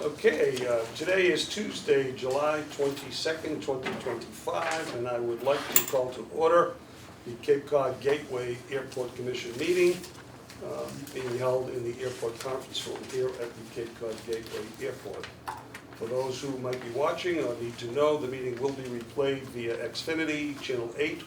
Okay, today is Tuesday, July 22nd, 2025, and I would like to call to order the Cape Cod Gateway Airport Commission meeting being held in the airport conference room here at the Cape Cod Gateway Airport. For those who might be watching or need to know, the meeting will be replayed via Xfinity, Channel 8,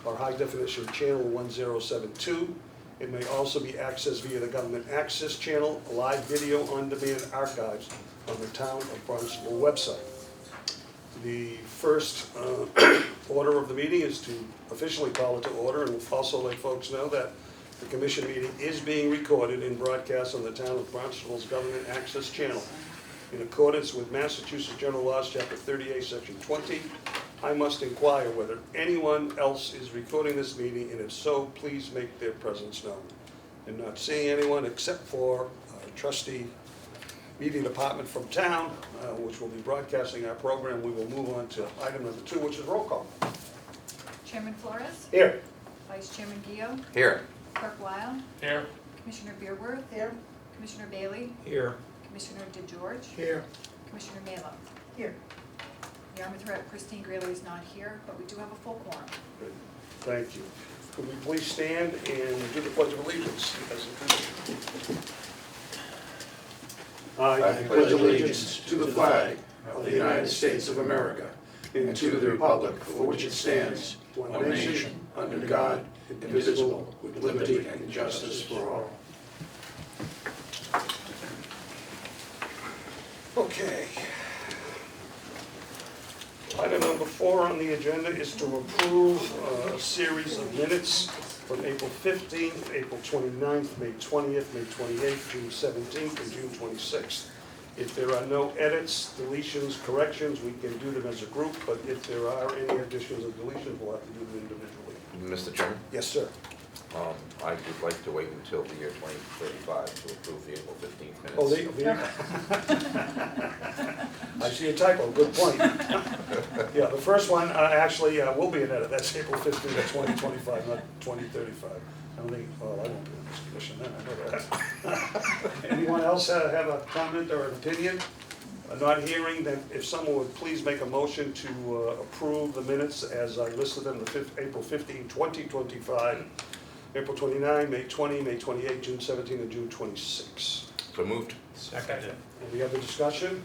or High Definition Channel 1072. It may also be accessed via the Government Access Channel, live video on-demand archives on the Town of Barnstable website. The first order of the meeting is to officially call it to order, and also let folks know that the commission meeting is being recorded and broadcast on the Town of Barnstable's Government Access Channel. In accordance with Massachusetts General Laws, Chapter 38, Section 20, I must inquire whether anyone else is recording this meeting, and if so, please make their presence known. I'm not seeing anyone except for trustee meeting department from town, which will be broadcasting our program. We will move on to item number 2, which is roll call. Chairman Flores? Here. Vice Chairman Gio? Here. Clerk Weil? Here. Commissioner Beerworth? Here. Commissioner Bailey? Here. Commissioner DeGeorge? Here. Commissioner Melo? Here. The Army Threat Christine Greeley is not here, but we do have a full quorum. Good. Thank you. Could we please stand and do the Pledge of Allegiance as a commission? I pledge allegiance to the flag of the United States of America and to the republic for which it stands, one nation, under God, indivisible, with liberty and justice for all. Okay. Item number 4 on the agenda is to approve a series of minutes from April 15th, April 29th, May 20th, May 28th, June 17th, and June 26th. If there are no edits, deletions, corrections, we can do them as a group, but if there are any additions or deletions, we'll have to do them individually. Mr. Chairman, Yes, sir. I would like to wait until the year 2035 to approve the April 15th minutes. Oh, I see a typo, good point. Yeah, the first one actually will be an edit, that's April 15th of 2025, not 2035. I don't think, well, I won't be on this commission then, I know that. Anyone else have a comment or an opinion? Not hearing, then if someone would please make a motion to approve the minutes as I listed them, April 15, 2025, April 29, May 20, May 28, June 17, and June 26. So moved. Second. Any other discussion?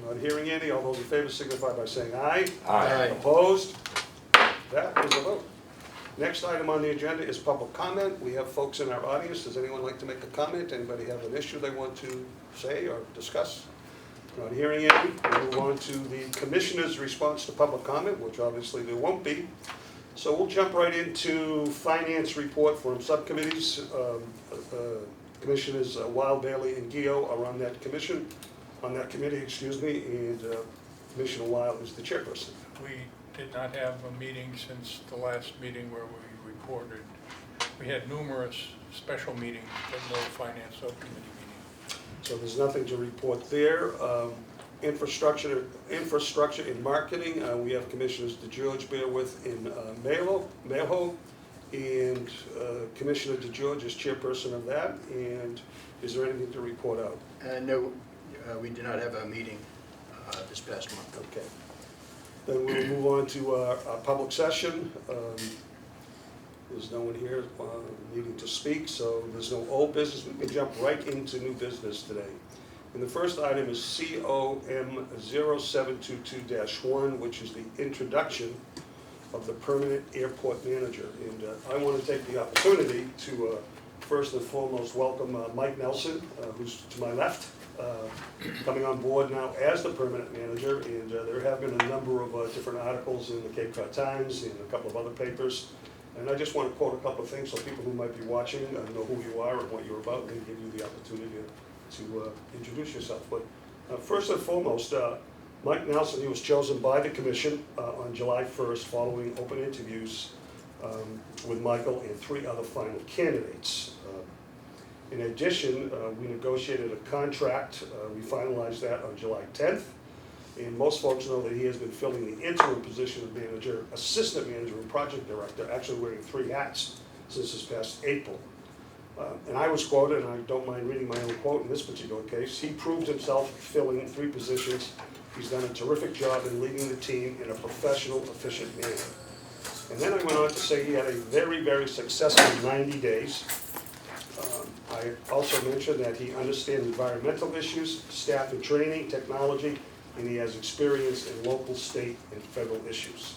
Not hearing any. All those in favor signify by saying aye. Aye. Opposed? That is a vote. Next item on the agenda is public comment. We have folks in our audience. Does anyone like to make a comment? Anybody have an issue they want to say or discuss? Not hearing any. We'll move on to the commissioner's response to public comment, which obviously there won't be. So we'll jump right into finance report from subcommittees. Commissioners Weil, Bailey, and Gio are on that committee, and Commissioner Weil is the chairperson. We did not have a meeting since the last meeting where we reported. We had numerous special meetings, but no finance subcommittee meeting. So there's nothing to report there. Infrastructure and marketing, we have Commissioners DeGeorge, Beerworth, and Melo, and Commissioner DeGeorge is chairperson of that. And is there anything to report out? No, we did not have a meeting this past month. Okay. Then we'll move on to our public session. There's no one here needing to speak, so there's no old business. We can jump right into new business today. And the first item is COM 0722-1, which is the introduction of the permanent airport manager. And I want to take the opportunity to first and foremost welcome Mike Nelson, who's to my left, coming on board now as the permanent manager. And there have been a number of different articles in the Cape Cod Times and a couple of other papers. And I just want to quote a couple of things so people who might be watching know who you are and what you're about, and give you the opportunity to introduce yourself. But first and foremost, Mike Nelson, he was chosen by the commission on July 1st following open interviews with Michael and 3 other final candidates. In addition, we negotiated a contract. We finalized that on July 10th. And most folks know that he has been filling the interim position of manager, assistant manager, and project director, actually wearing 3 hats since this past April. And I was quoted, and I don't mind reading my own quote in this particular case, he proved himself filling 3 positions. He's done a terrific job in leading the team in a professional, efficient manner. And then I went on to say he had a very, very successful 90 days. I also mentioned that he understands environmental issues, staff and training, technology, and he has experience in local, state, and federal issues.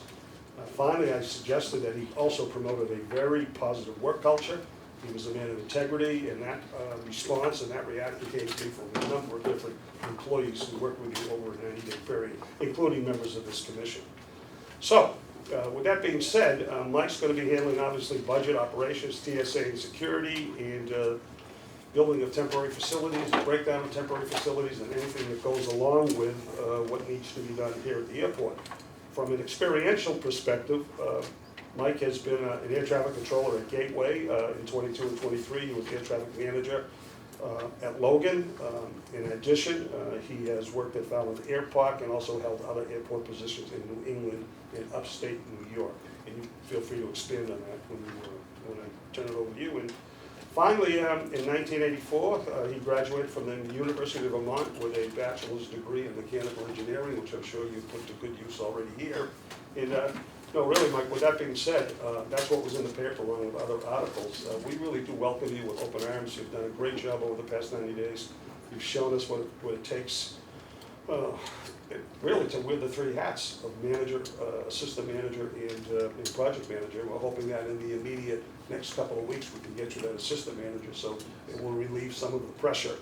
Finally, I suggested that he also promoted a very positive work culture. He was a man of integrity, and that response and that reaction came to me from a number of different employees who worked with you over a 90-day period, including members of this commission. So, with that being said, Mike's going to be handling obviously budget operations, TSA and security, and building of temporary facilities, the breakdown of temporary facilities, and anything that goes along with what needs to be done here at the airport. From an experiential perspective, Mike has been an air traffic controller at Gateway in 22 and 23. He was air traffic manager at Logan. In addition, he has worked at Falmouth Airpark and also held other airport positions in New England and upstate New York. And you feel free to expand on that when I turn it over to you. And finally, in 1984, he graduated from the University of Vermont with a bachelor's degree in mechanical engineering, which I'm sure you've put to good use already here. And no, really, Mike, with that being said, that's what was in the paper along with other articles. We really do welcome you with open arms. You've done a great job over the past 90 days. You've shown us what it takes really to wear the 3 hats of manager, assistant manager, and project manager. We're hoping that in the immediate next couple of weeks we can get you that assistant manager, so it will relieve some of the pressure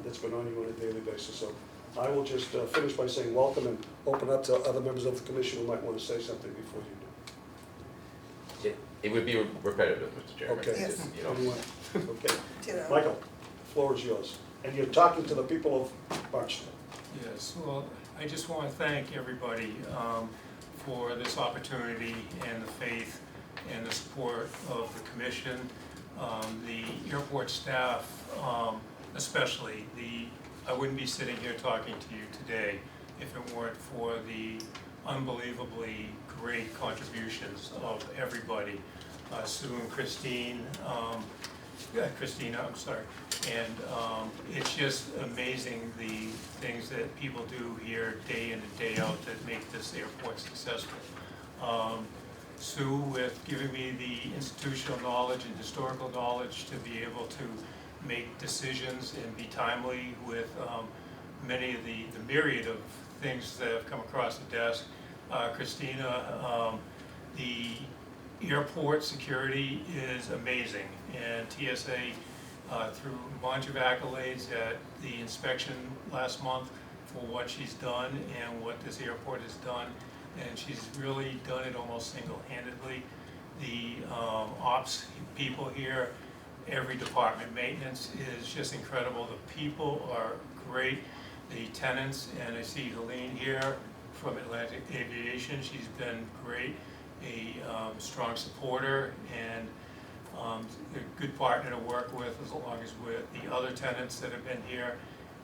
that's been on you on a daily basis. So I will just finish by saying welcome and open up to other members of the commission who might want to say something before you do. It would be repetitive, Mr. Chairman. Okay. It's just, you know, Anyone? Okay. Michael, the floor is yours. And you're talking to the people of Barnstable. Yes, well, I just want to thank everybody for this opportunity and the faith and the support of the commission, the airport staff, especially. I wouldn't be sitting here talking to you today if it weren't for the unbelievably great contributions of everybody. Sue and Christina, I'm sorry. And it's just amazing the things that people do here day in and day out that make this airport successful. Sue with giving me the institutional knowledge and historical knowledge to be able to make decisions and be timely with many of the myriad of things that have come across the desk. Christina, the airport security is amazing, and TSA through a bunch of accolades at the inspection last month for what she's done and what this airport has done, and she's really done it almost single-handedly. The ops people here, every department, maintenance is just incredible. The people are great. The tenants, and I see Helene here from Atlantic Aviation, she's been great, a strong supporter, and a good partner to work with as long as with the other tenants that have been here.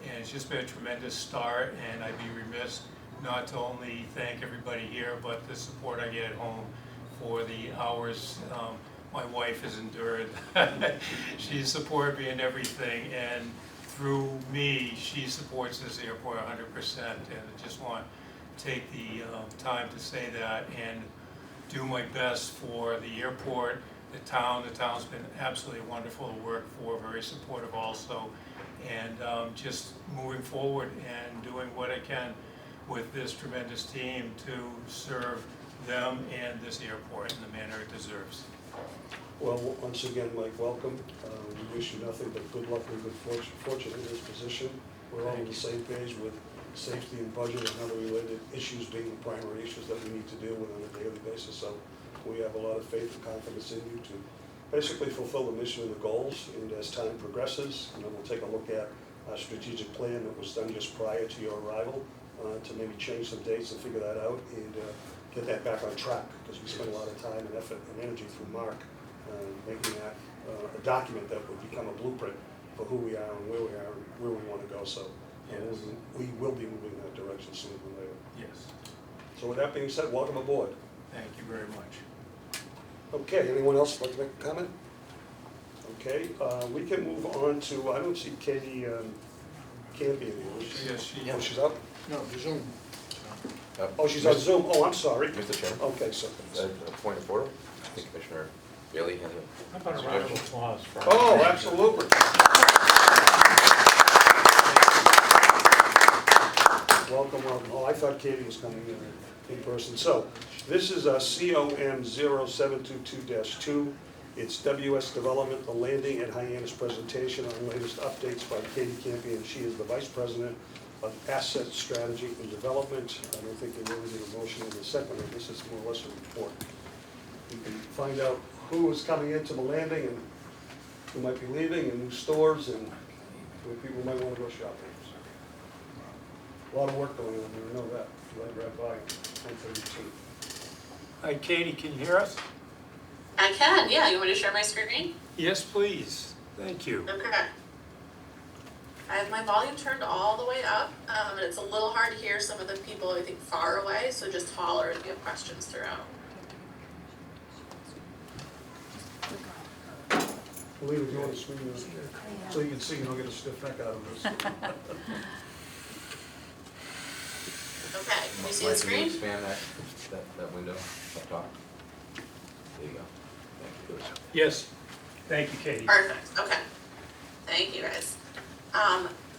And it's just been a tremendous start, and I'd be remiss not to only thank everybody here, but the support I get at home for the hours my wife has endured. She's supported me in everything, and through me, she supports this airport 100%. And I just want to take the time to say that and do my best for the airport, the town. The town's been absolutely wonderful to work for, very supportive also, and just moving forward and doing what I can with this tremendous team to serve them and this airport in the manner it deserves. Well, once again, Mike, welcome. We wish you nothing but good luck and good fortune in this position. We're all on the same page with safety and budget and other related issues being the primary issues that we need to deal with on a daily basis. So we have a lot of faith and confidence in you to basically fulfill the mission and the goals. And as time progresses, we'll take a look at our strategic plan that was done just prior to your arrival to maybe change some dates and figure that out and get that back on track, because we spent a lot of time and effort and energy through Mark making that a document that would become a blueprint for who we are and where we are and where we want to go. So we will be moving in that direction sooner than later. Yes. So with that being said, welcome aboard. Thank you very much. Okay, anyone else like to make a comment? Okay, we can move on to, I don't see Katie Campion here. Yes, she- Oh, she's up? No, Zoom. Oh, she's on Zoom. Oh, I'm sorry. Mr. Chairman, Okay, so. a point of order. I think Commissioner Bailey has How about a round of applause for? Oh, absolutely. Welcome, welcome. Oh, I thought Katie was coming in person. So, this is COM 0722-2. It's WS Development, the landing at Hyannis presentation on latest updates by Katie Campion. She is the Vice President of Asset Strategy and Development. I don't think they really did a motion in the second, this is more or less a report. You can find out who is coming into the landing and who might be leaving, and new stores, and where people might want to go shopping. A lot of work going on there, I know that. Glad to drive by on 32. Hi, Katie, can you hear us? I can, yeah. You want me to share my screen? Yes, please. Thank you. Okay. I have my volume turned all the way up, and it's a little hard to hear some of the people, I think, far away, so just holler if you have questions throughout. Leave it, you want to screen this, so you can see, and I'll get a stiff neck out of this. Okay, can you see the Mike, can you screen? expand that window up top? There you go. Thank you. Yes. Thank you, Katie. Perfect, okay. Thank you, guys.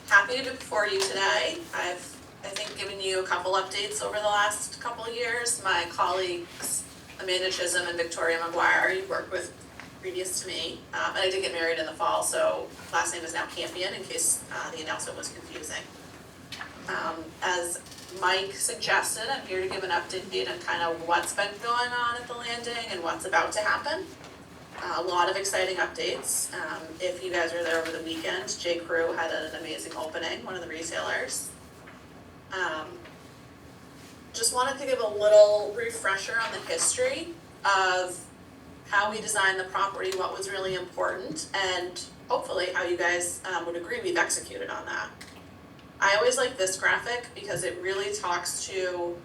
Happy to be before you today. I've, I think, given you a couple updates over the last couple of years. My colleagues, Amanda Chisholm and Victoria McGuire, you worked with previous to me. And I did get married in the fall, so last name is now Campion, in case the announcement was confusing. As Mike suggested, I'm here to give an update on kind of what's been going on at the landing and what's about to happen. A lot of exciting updates. If you guys were there over the weekend, J. Crew had an amazing opening, one of the retailers. Just wanted to give a little refresher on the history of how we designed the property, what was really important, and hopefully how you guys would agree we've executed on that. I always like this graphic because it really talks to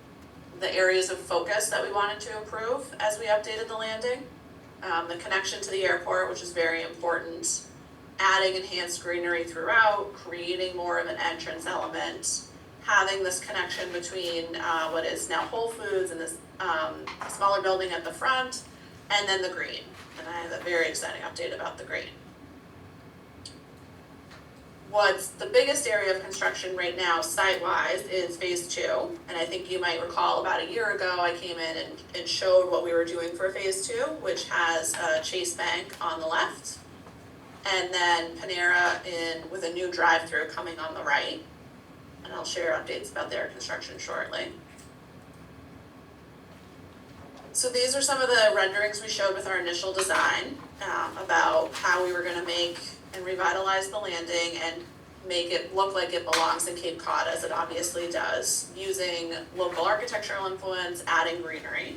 the areas of focus that we wanted to improve as we updated the landing. The connection to the airport, which is very important, adding enhanced greenery throughout, creating more of an entrance element, having this connection between what is now Whole Foods and this smaller building at the front, and then the green. And I have a very exciting update about the green. What's the biggest area of construction right now, site-wise, is phase 2. And I think you might recall about a year ago, I came in and showed what we were doing for phase 2, which has Chase Bank on the left, and then Panera with a new drive-through coming on the right. And I'll share updates about their construction shortly. So these are some of the renderings we showed with our initial design about how we were going to make and revitalize the landing and make it look like it belongs in Cape Cod, as it obviously does, using local architectural influence, adding greenery.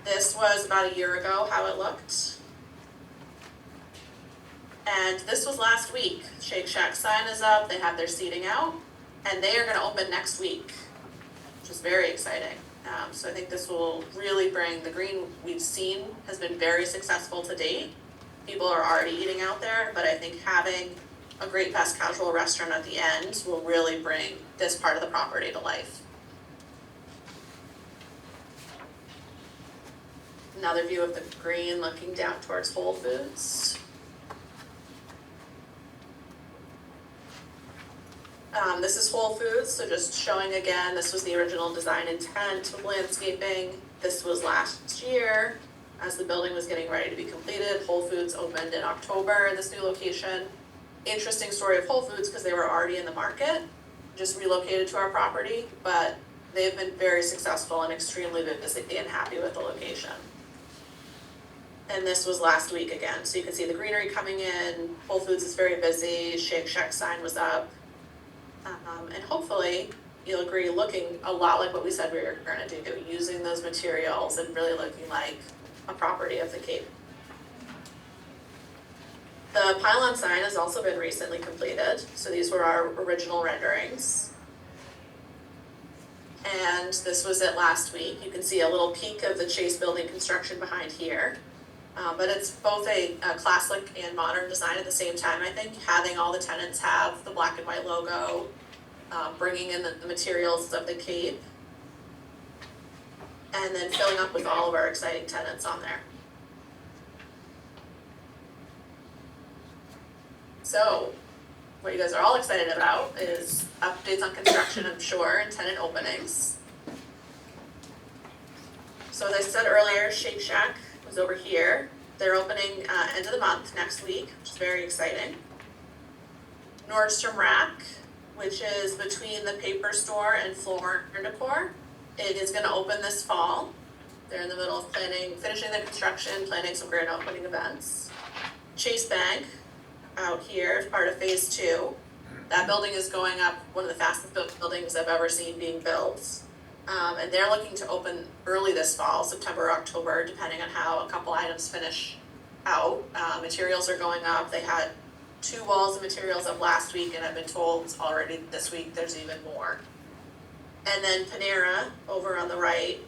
This was about a year ago how it looked. And this was last week. Shake Shack sign is up, they have their seating out, and they are going to open next week, which is very exciting. So I think this will really bring the green we've seen has been very successful to date. People are already eating out there, but I think having a great fast casual restaurant at the end will really bring this part of the property to life. Another view of the green looking down towards Whole Foods. This is Whole Foods, so just showing again, this was the original design intent of landscaping. This was last year, as the building was getting ready to be completed. Whole Foods opened in October in this new location. Interesting story of Whole Foods because they were already in the market, just relocated to our property, but they've been very successful and extremely busy and happy with the location. And this was last week again, so you can see the greenery coming in. Whole Foods is very busy, Shake Shack sign was up. And hopefully you'll agree, looking a lot like what we said we were going to do, using those materials and really looking like a property of the Cape. The pylon sign has also been recently completed, so these were our original renderings. And this was it last week. You can see a little peek of the Chase building construction behind here. But it's both a classic and modern design at the same time, I think, having all the tenants have the black and white logo, bringing in the materials of the Cape, and then filling up with all of our exciting tenants on there. So, what you guys are all excited about is updates on construction, I'm sure, and tenant openings. So as I said earlier, Shake Shack was over here. They're opening end of the month, next week, which is very exciting. Nordstrom Rack, which is between the paper store and Floor & Decor. It is gonna open this fall. They're in the middle of finishing the construction, planning some grand opening events. Chase Bank, out here as part of phase 2. That building is going up, one of the fastest built buildings I've ever seen being built. And they're looking to open early this fall, September, October, depending on how a couple items finish out. Materials are going up. They had 2 walls of materials up last week, and I've been told already this week there's even more. And then Panera, over on the right,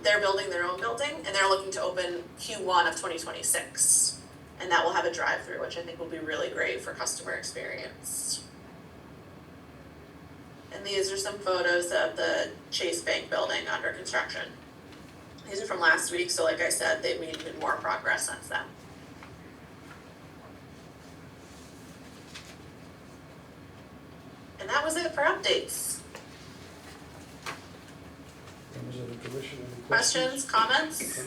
they're building their own building, and they're looking to open Q1 of 2026. And that will have a drive-through, which I think will be really great for customer experience. And these are some photos of the Chase Bank building under construction. These are from last week, so like I said, they've made even more progress since then. And that was it for updates. Members of the commission, any Questions, comments?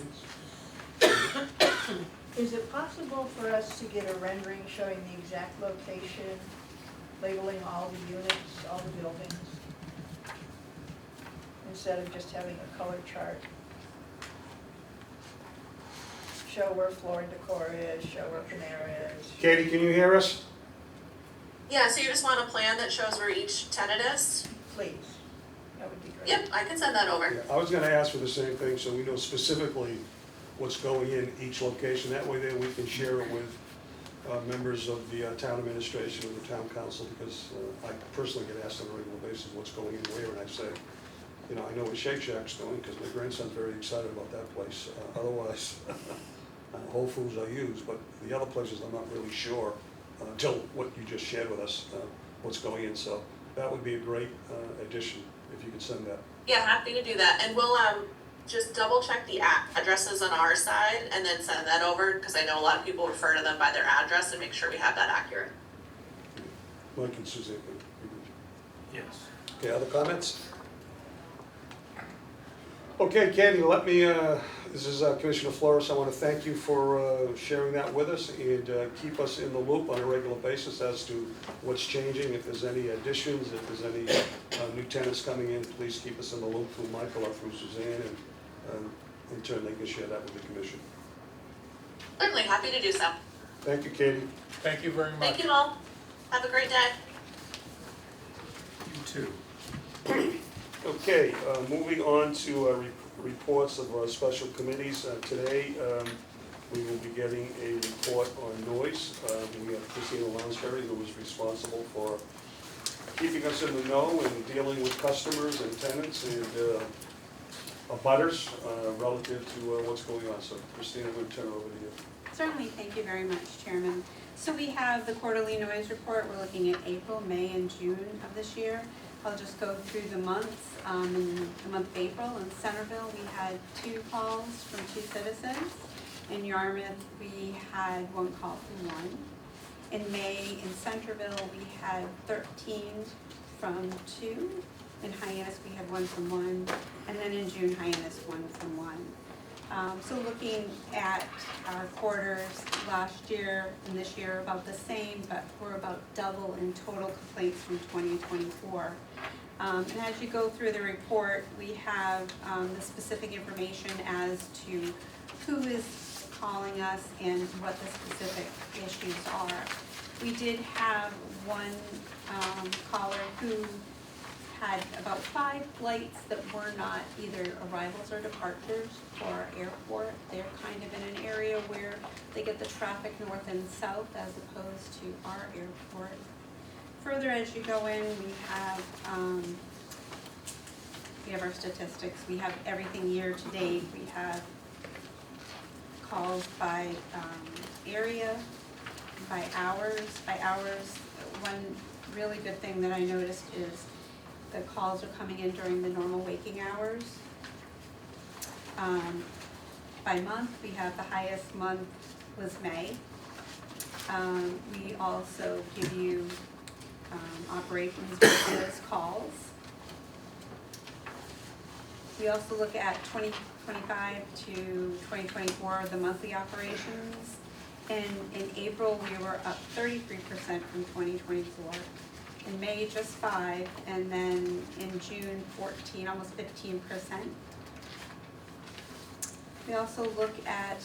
Is it possible for us to get a rendering showing the exact location, labeling all the units, all the buildings, instead of just having a color chart? Show where Floor & Decor is, show where Panera is. Katie, can you hear us? Yeah, so you just want a plan that shows where each tenant is? Please, that would be great. Yep, I can send that over. Yeah, I was gonna ask for the same thing, so we know specifically what's going in each location. That way then we can share it with members of the town administration or the town council, because I personally get asked on a regular basis what's going in where, and I say, you know, I know what Shake Shack's doing, because my grandson's very excited about that place. Otherwise, Whole Foods I use, but the other places I'm not really sure until what you just shared with us, what's going in. So that would be a great addition, if you could send that. Yeah, happy to do that, and we'll just double check the addresses on our side and then send that over, because I know a lot of people refer to them by their address, and make sure we have that accurate. Mike and Suzanne. Yes. Okay, other comments? Okay, Katie, let me, this is Commissioner Flores, I want to thank you for sharing that with us, and keep us in the loop on a regular basis as to what's changing. If there's any additions, if there's any new tenants coming in, please keep us in the loop through Michael or through Suzanne, and in turn they can share that with the commission. Certainly, happy to do so. Thank you, Katie. Thank you very much. Thank you all. Have a great day. You too. Okay, moving on to reports of our special committees. Today, we will be getting a report on noise. We have Christina Lounsbury, who is responsible for keeping us in the know and dealing with customers and tenants and abutters relative to what's going on. So Christina, we'll turn it over to you. Certainly, thank you very much, Chairman. So we have the quarterly noise report. We're looking at April, May, and June of this year. I'll just go through the months. In the month of April in Centerville, we had 2 calls from 2 citizens. In Yarmouth, we had 1 call from 1. In May, in Centerville, we had 13 from 2. In Hyannis, we had 1 from 1. And then in June, Hyannis, 1 from 1. So looking at our quarters, last year and this year about the same, but we're about double in total complaints from 2024. And as you go through the report, we have the specific information as to who is calling us and what the specific issues are. We did have 1 caller who had about 5 flights that were not either arrivals or departures for our airport. They're kind of in an area where they get the traffic north and south as opposed to our airport. Further as you go in, we have our statistics. We have everything year to date. We have calls by area, by hours. One really good thing that I noticed is the calls are coming in during the normal waking hours. By month, we have the highest month was May. We also give you operations with those calls. We also look at 2025 to 2024, the monthly operations. And in April, we were up 33% from 2024. In May, just 5%, and then in June, 14, almost 15%. We also look at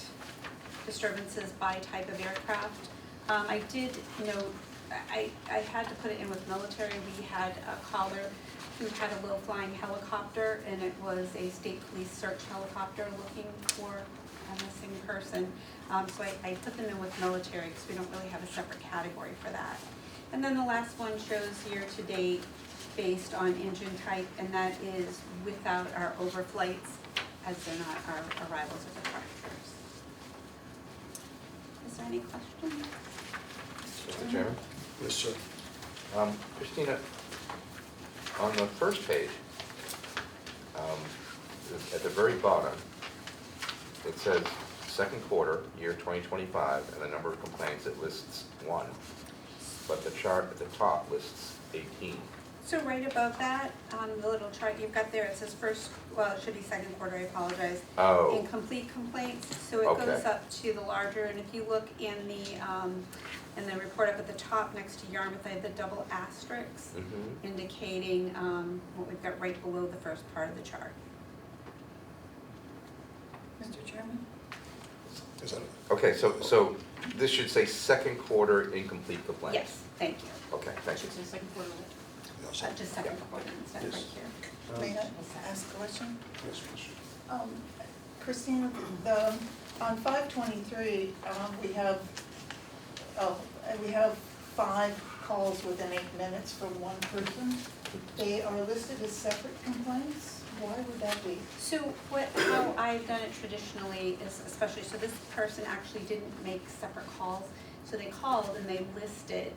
disturbances by type of aircraft. I did note, I had to put it in with military. We had a caller who had a low-flying helicopter, and it was a state police search helicopter looking for a missing person. So I put them in with military because we don't really have a separate category for that. And then the last one shows year-to-date based on engine type, and that is without our overflights, as they're not our arrivals or departures. Is there any questions? Mr. Chairman? Yes, sir. Christina, on the first page, at the very bottom, it says second quarter, year 2025, and the number of complaints, it lists 1. But the chart at the top lists 18. So right above that, the little chart you've got there, it says first, well, it should be second quarter, I apologize. Oh. Incomplete complaints, so it Okay. goes up to the larger, and if you look in the report up at the top next to Yarmouth, I have the double asterisks indicating what we've got right below the first part of the chart. Mr. Chairman? Is that it? Okay, so this should say second quarter incomplete complaints? Yes, thank you. Okay, thank you. Should say second quarter. Just second quarter instead of right Yes. here. May I ask a question? Yes, Commissioner. Christina, on 523, we have 5 calls within 8 minutes from one person. They are listed as separate complaints. Why would that be? So how I've done it traditionally is, especially, so this person actually didn't make separate calls. So they called and they listed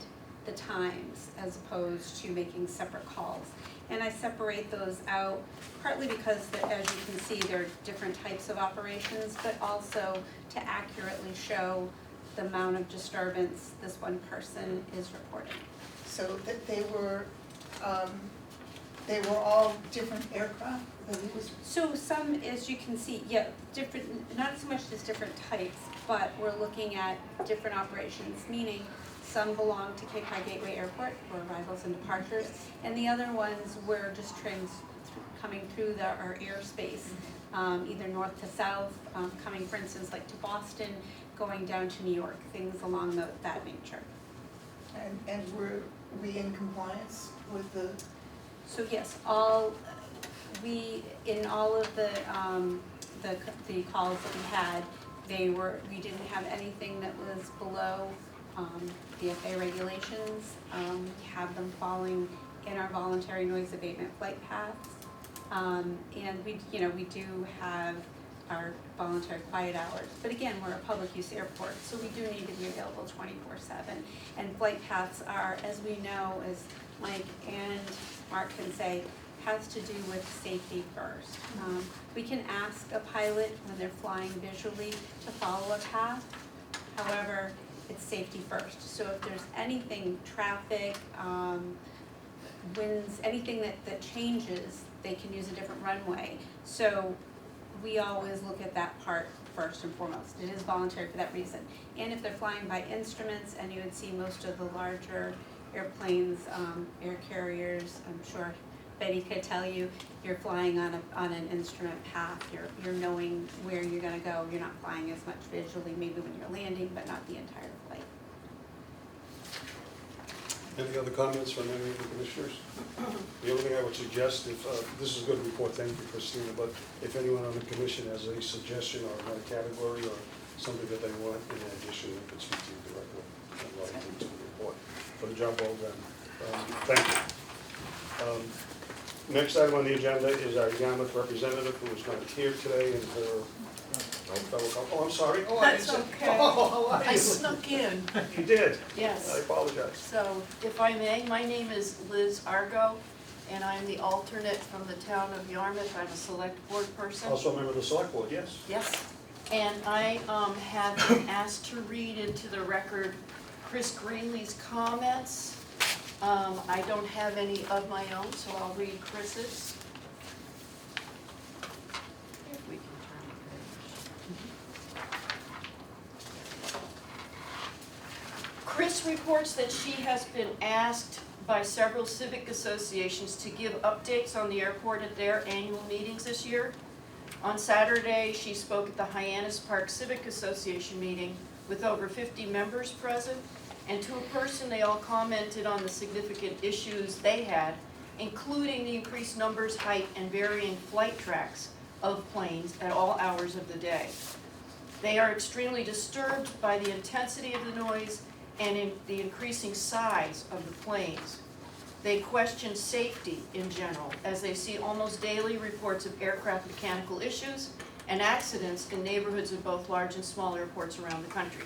the times as opposed to making separate calls. And I separate those out partly because, as you can see, there are different types of operations, but also to accurately show the amount of disturbance this one person is reporting. So that they were all different aircraft that he was. So some, as you can see, yeah, different, not so much as different types, but we're looking at different operations, meaning some belong to Cape Cod Gateway Airport for arrivals and departures, and the other ones were just coming through our airspace, either north to south, coming, for instance, like to Boston, going down to New York, things along that nature. And were we in compliance with the? So yes, in all of the calls that we had, we didn't have anything that was below the FAA regulations. We have them falling in our voluntary noise abatement flight paths. And we do have our voluntary quiet hours. But again, we're a public use airport, so we do need to be available 24/7. And flight paths are, as we know, as Mike and Mark can say, has to do with safety first. We can ask a pilot when they're flying visually to follow a path. However, it's safety first. So if there's anything, traffic, winds, anything that changes, they can use a different runway. So we always look at that part first and foremost. It is voluntary for that reason. And if they're flying by instruments, and you would see most of the larger airplanes, air carriers, I'm sure Betty could tell you, you're flying on an instrument path, you're knowing where you're gonna go, you're not flying as much visually, maybe when you're landing, but not the entire flight. Any other comments from any of the commissioners? The only thing I would suggest, if, this is a good report, thank you, Christina, but if anyone on the commission has a suggestion or another category or something that they want in addition, they could speak to you directly and write into the report. For the job well done. Thank you. Next item on the agenda is our Yarmouth representative who is not here today, and her fellow council. Oh, I'm sorry. Oh, I didn't That's say- okay. Oh, how are I you? snuck in, You did? I yes. apologize. So if I may, my name is Liz Argo, and I'm the alternate from the town of Yarmouth. I'm a select board person. Also a member of the select board, yes? Yes. And I have been asked to read into the record Chris Greenlee's comments. I don't have any of my own, so I'll read Chris's. If we can turn the page. Chris reports that she has been asked by several civic associations to give updates on the airport at their annual meetings this year. On Saturday, she spoke at the Hyannis Park Civic Association meeting with over 50 members present, and to a person, they all commented on the significant issues they had, including the increased numbers, height, and varying flight tracks of planes at all hours of the day. They are extremely disturbed by the intensity of the noise and in the increasing size of the planes. They question safety in general, as they see almost daily reports of aircraft mechanical issues and accidents in neighborhoods of both large and small airports around the country.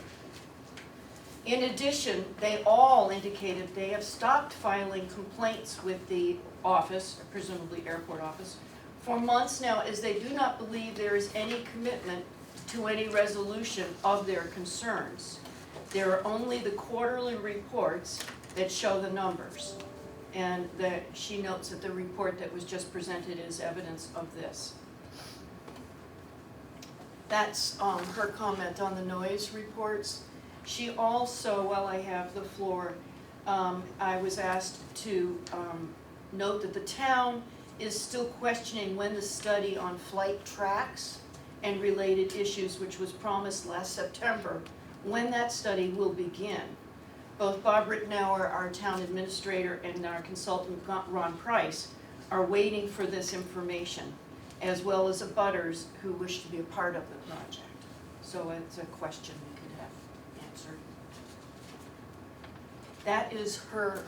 In addition, they all indicated they have stopped filing complaints with the office, presumably airport office, for months now, as they do not believe there is any commitment to any resolution of their concerns. There are only the quarterly reports that show the numbers. And that she notes that the report that was just presented is evidence of this. That's her comment on the noise reports. She also, while I have the floor, I was asked to note that the town is still questioning when the study on flight tracks and related issues, which was promised last September, when that study will begin. Both Bob Rittenauer, our town administrator, and our consultant, Ron Price, are waiting for this information, as well as abutters who wish to be a part of the project. So it's a question we could have answered. That is her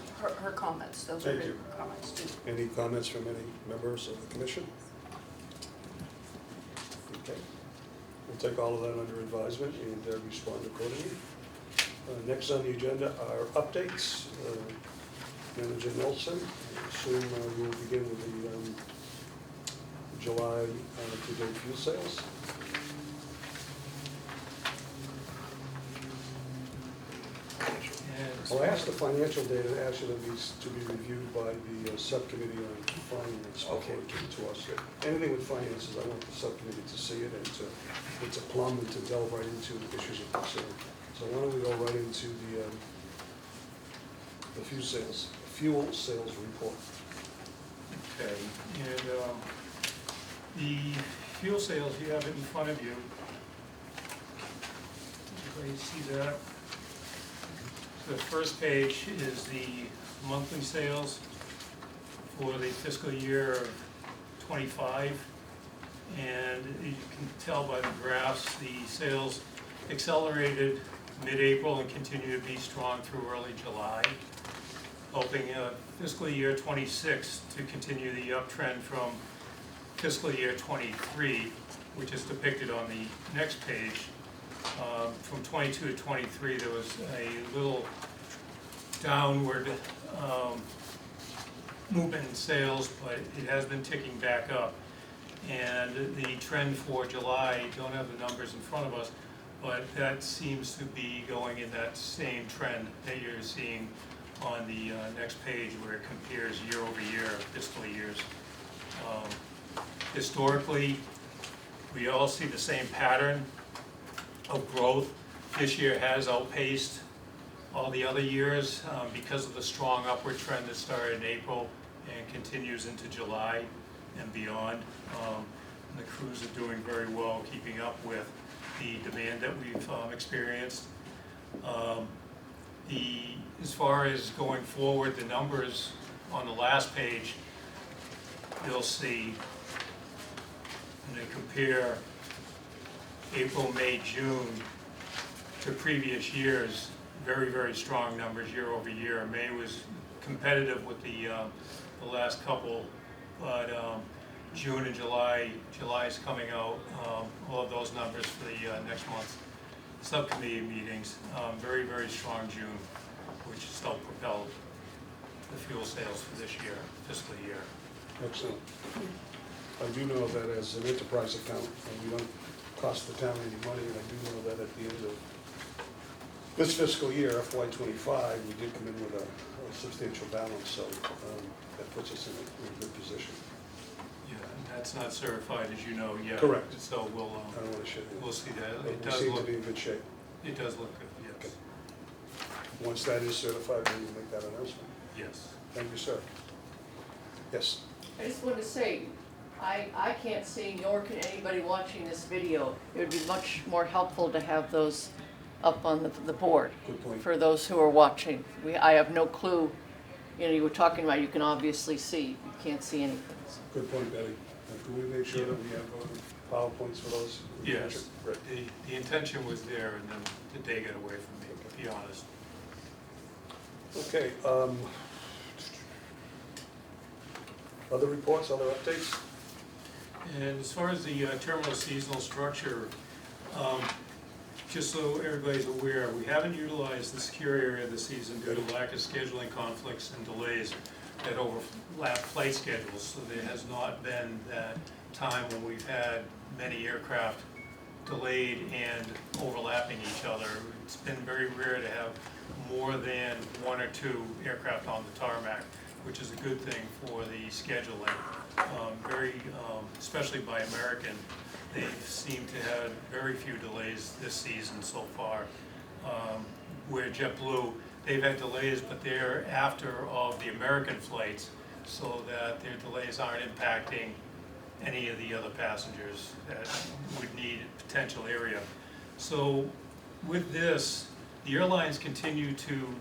comments. Those are Thank her you. comments too. Any comments from any members of the commission? Okay. We'll take all of that under advisement and respond accordingly. Next on the agenda are updates. Manager Nelson, I assume we'll begin with the July to-date fuel sales. Well, I asked the financial data actually to be reviewed by the subcommittee on finance before it came to us. Anything with finances, I want the subcommittee to see it and to plumb and to delve right into the issues of concern. So why don't we go right into the fuel sales report. Okay, and the fuel sales you have it in front of you. Everybody see that? The first page is the monthly sales for the fiscal year of '25. And you can tell by the graphs, the sales accelerated mid-April and continue to be strong through early July, hoping fiscal year '26 to continue the uptrend from fiscal year '23, which is depicted on the next page. From '22 to '23, there was a little downward movement in sales, but it has been ticking back up. And the trend for July, don't have the numbers in front of us, but that seems to be going in that same trend that you're seeing on the next page, where it compares year over year fiscal years. Historically, we all see the same pattern of growth. This year has outpaced all the other years because of the strong upward trend that started in April and continues into July and beyond. And the crews are doing very well, keeping up with the demand that we've experienced. As far as going forward, the numbers on the last page, you'll see, and they compare April, May, June to previous years, very, very strong numbers year over year. May was competitive with the last couple, but June and July, July's coming out, all of those numbers for the next month's subcommittee meetings. Very, very strong June, which has helped propel the fuel sales for this year, fiscal year. Excellent. I do know that as an enterprise account, we don't cost the town any money, and I do know that at the end of this fiscal year, FY '25, we did come in with a substantial balance, so that puts us in a good position. Yeah, and that's not certified, as you know, yet. Correct. So we'll, I don't want to shit we'll see that. but It we does seem to look, be in good shape. it does look good, yes. Once that is certified, we will make that announcement. Yes. Thank you, sir. Yes. I just wanted to say, I can't see, nor can anybody watching this video. It would be much more helpful to have those up on the board Good point. for those who are watching. I have no clue, you know, you were talking about, you can obviously see, you can't see anything. Good point, Betty. Can we make sure that we have PowerPoints for those? Yes. Great. The intention was there, and then the day got away from me, to be honest. Okay, other reports, other updates? And as far as the terminal seasonal structure, just so everybody's aware, we haven't utilized the secure area this season due to lack of scheduling conflicts and delays that overlap flight schedules. So there has not been that time when we've had many aircraft delayed and overlapping each other. It's been very rare to have more than one or two aircraft on the tarmac, which is a good thing for the scheduling. Especially by American, they've seemed to have very few delays this season so far. Where JetBlue, they've had delays, but they're after all the American flights, so that their delays aren't impacting any of the other passengers that would need potential area. So with this, the airlines continue to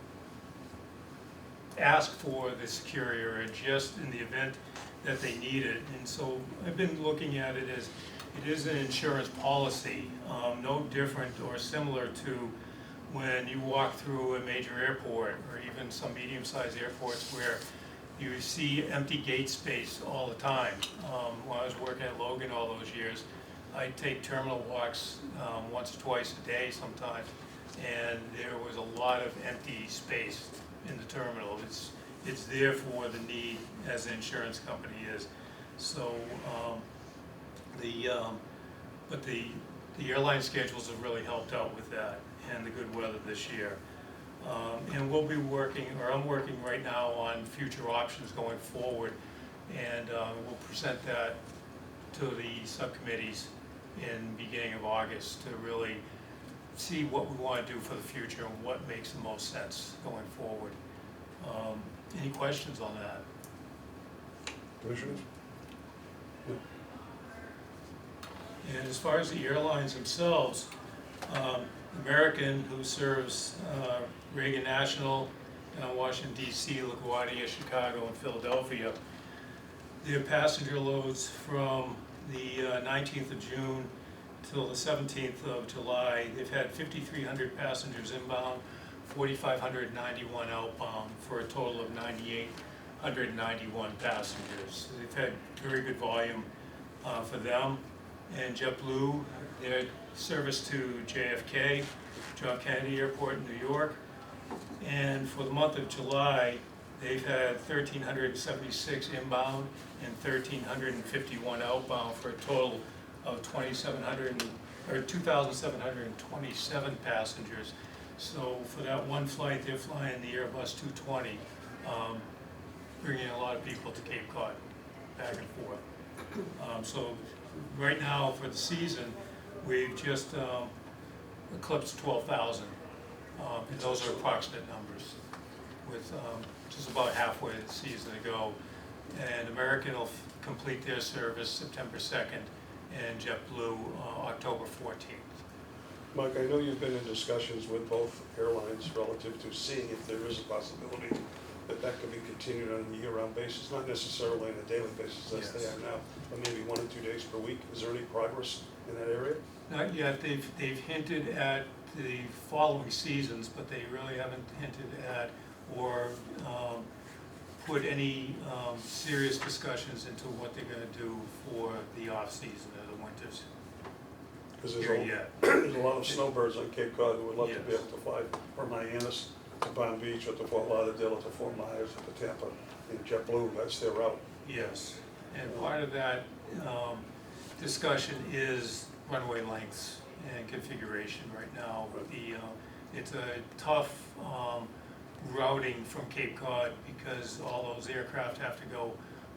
ask for the secure area just in the event that they need it. And so I've been looking at it as it is an insurance policy, no different or similar to when you walk through a major airport or even some medium-sized airports where you see empty gate space all the time. When I was working at Logan all those years, I'd take terminal walks once or twice a day sometimes, and there was a lot of empty space in the terminal. It's there for the need as an insurance company is. So but the airline schedules have really helped out with that and the good weather this year. And we'll be working, or I'm working right now on future options going forward, and we'll present that to the subcommittees in beginning of August to really see what we want to do for the future and what makes the most sense going forward. Any questions on that? Commissioners? And as far as the airlines themselves, American, who serves Reagan National, Washington DC, LaGuardia, Chicago, and Philadelphia, their passenger loads from the 19th of June till the 17th of July, they've had 5,300 passengers inbound, 4,591 outbound, for a total of 9,891 passengers. So they've had very good volume for them. And JetBlue, their service to JFK, John Kennedy Airport in New York. And for the month of July, they've had 1,376 inbound and 1,351 outbound, for a total of 2,727 passengers. So for that one flight, they're flying the Airbus 220, bringing a lot of people to Cape Cod, back and forth. So right now for the season, we've just eclipsed 12,000. And those are approximate numbers, with just about halfway of the season to go. And American will complete their service September 2nd, and JetBlue October 14th. Mike, I know you've been in discussions with both airlines relative to seeing if there is a possibility that that could be continued on a year-round basis, not necessarily on a daily basis as they are now, but maybe 1 or 2 days per week. Is there any progress in that area? Not yet. They've hinted at the following seasons, but they really haven't hinted at or put any serious discussions into what they're gonna do for the off-season of the winters Because here yet. there's a lot of snowbirds on Cape Cod who would love to be Yes. able to fly from Hyannis to Palm Beach or to Fort Lauderdale or to Fort Myers or to Tampa in JetBlue. That's their route. Yes, and part of that discussion is runway lengths and configuration right now. It's a tough routing from Cape Cod because all those aircraft have to go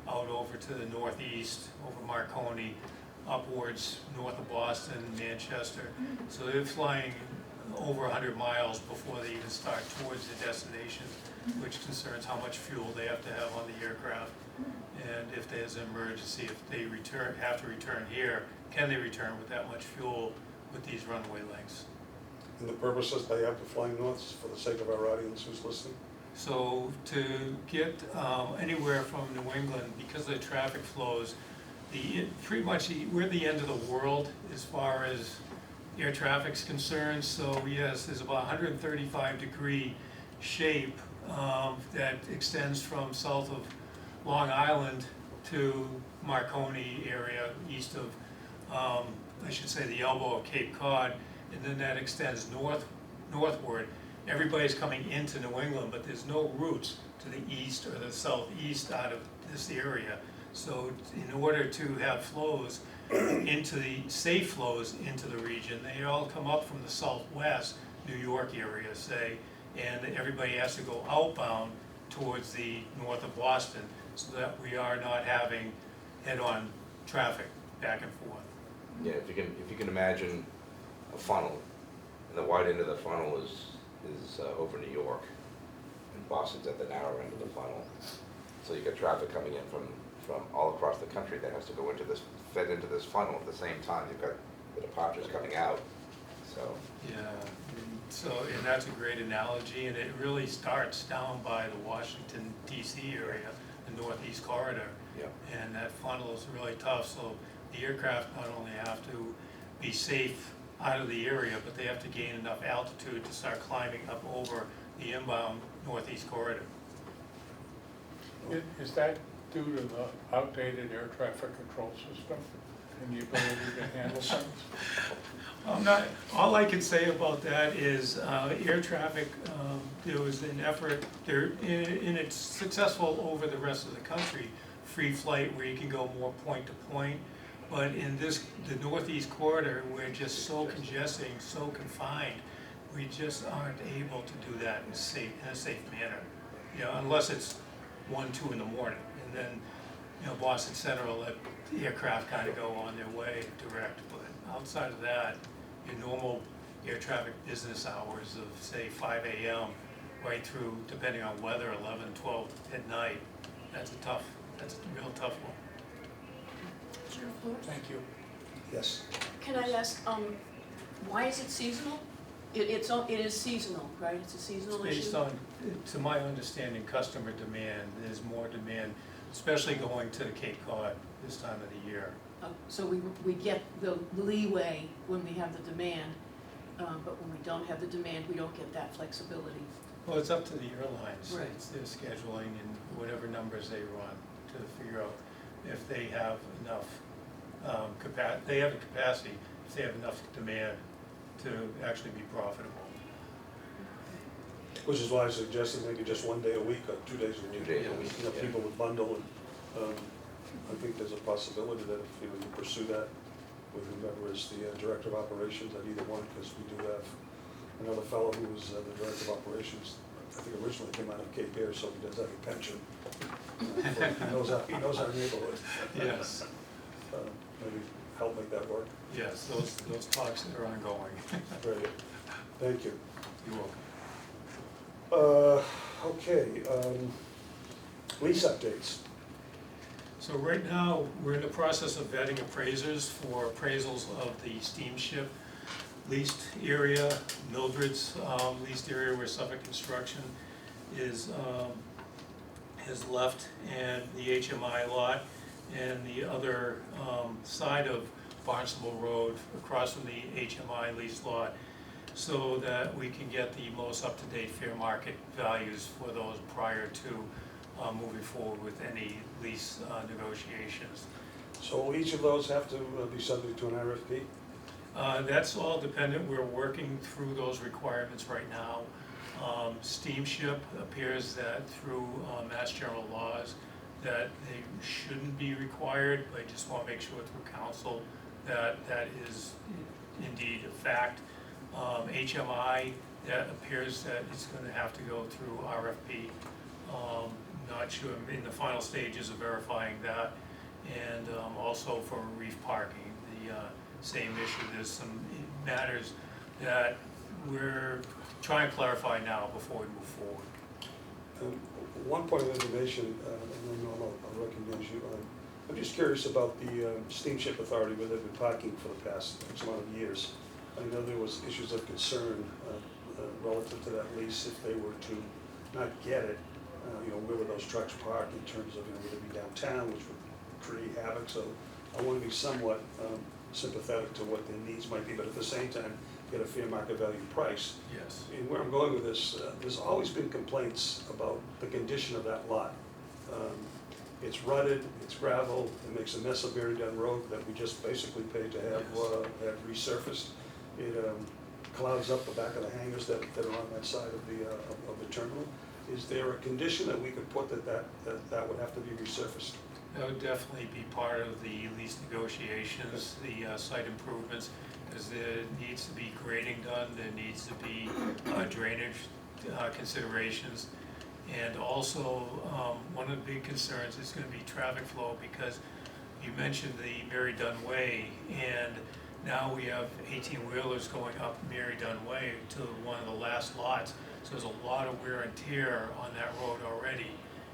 out over to the northeast, over Marconi, upwards north of Boston, Manchester. So they're flying over 100 miles before they even start towards the destination, which concerns how much fuel they have to have on the aircraft. And if there's an emergency, if they have to return here, can they return with that much fuel with these runway lengths? And the purpose is they have to fly north for the sake of our audience who's listening. So to get anywhere from New England, because of the traffic flows, pretty much we're the end of the world as far as air traffic's concerned. So yes, there's about 135-degree shape that extends from south of Long Island to Marconi area, east of, I should say, the elbow of Cape Cod, and then that extends northward. Everybody's coming into New England, but there's no routes to the east or the southeast out of this area. So in order to have flows into the safe flows into the region, they all come up from the southwest New York area, say, and everybody has to go outbound towards the north of Boston, so that we are not having head-on traffic back and forth. Yeah, if you can imagine a funnel, and the wide end of the funnel is over New York, and Boston's at the narrow end of the funnel. So you get traffic coming in from all across the country that has to go fed into this funnel at the same time. You've got the departures coming out, so. Yeah, and that's a great analogy, and it really starts down by the Washington DC area, the northeast corridor. Yeah. And that funnel is really tough, so the aircraft not only have to be safe out of the area, but they have to gain enough altitude to start climbing up over the inbound northeast corridor. Is that due to the outdated air traffic control system and the ability to handle things? All I can say about that is air traffic, there was an effort, and it's successful over the rest of the country, free flight where you can go more point to point. But in the northeast corridor, we're just so congested, so confined, we just aren't able to do that in a safe manner. You know, unless it's 1, 2 in the morning, and then, you know, Boston Central let the aircraft kind of go on their way direct. But outside of that, your normal air traffic business hours of say 5 a.m. right through, depending on weather, 11, 12 at night, that's a real tough one. Chair Flores? Thank you. Yes. Can I ask, why is it seasonal? It is seasonal, right? It's a seasonal issue? Based on, to my understanding, customer demand. There's more demand, especially going to the Cape Cod this time of the year. So we get the leeway when we have the demand, but when we don't have the demand, we don't get that flexibility. Well, it's up to the airlines. Right. It's their scheduling and whatever numbers they run to figure out if they have enough they have the capacity, if they have enough demand to actually be profitable. Which is why I suggested maybe just 1 day a week or 2 days a week. 2 days a week, You know, yeah. people would bundle, and I think there's a possibility that if you pursue that with whoever is the director of operations at either one, because we do have another fellow who was the director of operations, I think originally came out of Cape Air, so he does have a pension. He knows our neighborhood. Yes. Maybe help make that work. Yes, those talks are ongoing. Great, thank you. You're welcome. Okay, lease updates. So right now, we're in the process of vetting appraisers for appraisals of the steamship leased area, Mildred's leased area where Suffolk Construction has left, and the HMI lot, and the other side of Barnstable Road across from the HMI leased lot, so that we can get the most up-to-date fair market values for those prior to moving forward with any lease negotiations. So each of those have to be subject to an RFP? That's all dependent, we're working through those requirements right now. Steamship appears that through Mass General laws that they shouldn't be required, but I just want to make sure through council that that is indeed a fact. HMI, that appears that it's going to have to go through RFP. Not sure, I'm in the final stages of verifying that. And also for reef parking, the same issue. There's some matters that we're trying to clarify now before we move forward. One point of information, and then I'll recognize you. I'm just curious about the Steamship Authority where they've been parking for the past X amount of years. I know there was issues of concern relative to that lease if they were to not get it. Where would those trucks park in terms of, would it be downtown, which would create havoc? So I want to be somewhat sympathetic to what their needs might be, but at the same time, get a fair market value price. Yes. And where I'm going with this, there's always been complaints about the condition of that lot. It's rutted, it's gravel, it makes a mess of Mary Dunn Road that we just basically paid to have resurfaced. It clouds up the back of the hangars that are on that side of the terminal. Is there a condition that we could put that would have to be resurfaced? That would definitely be part of the lease negotiations, the site improvements, because there needs to be grading done, there needs to be drainage considerations. And also, one of the big concerns is going to be traffic flow, because you mentioned the Mary Dunn Way, and now we have 18-wheelers going up Mary Dunn Way to one of the last lots. So there's a lot of wear and tear on that road already.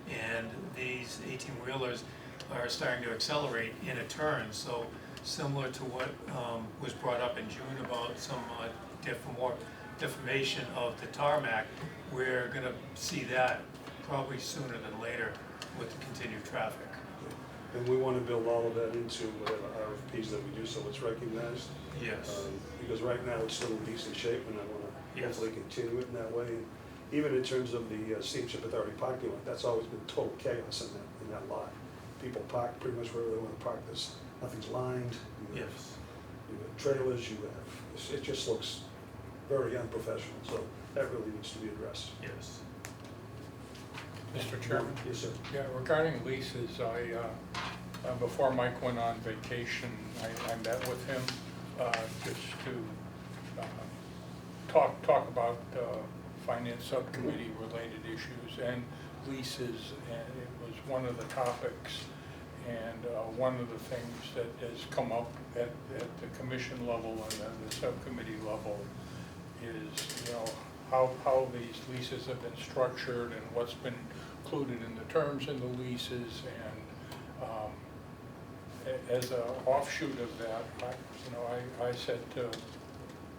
And these 18-wheelers are starting to accelerate in a turn. So similar to what was brought up in June about some more deformation of the tarmac, we're going to see that probably sooner than later with the continued traffic. And we want to build all of that into whatever RFPs that we do, so it's recognized. Yes. Because right now it's still in decent shape, and I want to Yes. hopefully continue it in that way. And even in terms of the Steamship Authority parking lot, that's always been total chaos in that lot. People park pretty much wherever they want to park. Nothing's lined. You have trailers. It just looks very unprofessional. So that really needs to be addressed. Yes. Mr. Chairman? Yes, sir. Yeah, regarding leases, before Mike went on vacation, I met with him just to talk about finance subcommittee related issues and leases, and it was one of the topics. And one of the things that has come up at the commission level and at the subcommittee level is, how these leases have been structured and what's been included in the terms in the leases. And as an offshoot of that, I said to